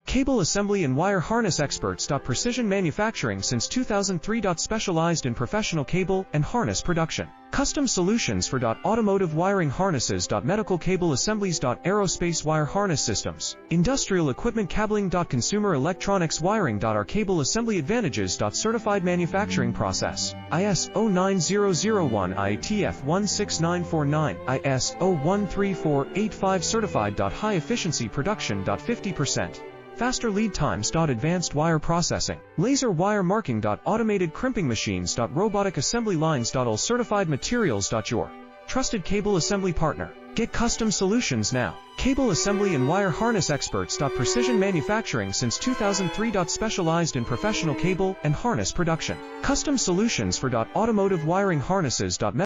Cable assembly and wire harness experts. Precision manufacturing since 2003. Specialized in professional cable and harness production. Custom solutions for automotive wiring harnesses. Medical cable assemblies. Aerospace wire harness systems. Industrial equipment cabling. Consumer electronics wiring. Our cable assembly advantages. Certified manufacturing process. ISO 9001 IATF 16949 ISO 13485 certified. High efficiency production. 50%. Faster lead times. Advanced wire processing. Laser wire marking. Automated crimping machines. Robotic assembly lines. All certified materials. Your trusted cable assembly partner. Get custom solutions now. Cable assembly and wire harness experts. Precision manufacturing since 2003. Specialized in professional cable and harness production. Custom solutions for automotive wiring harnesses.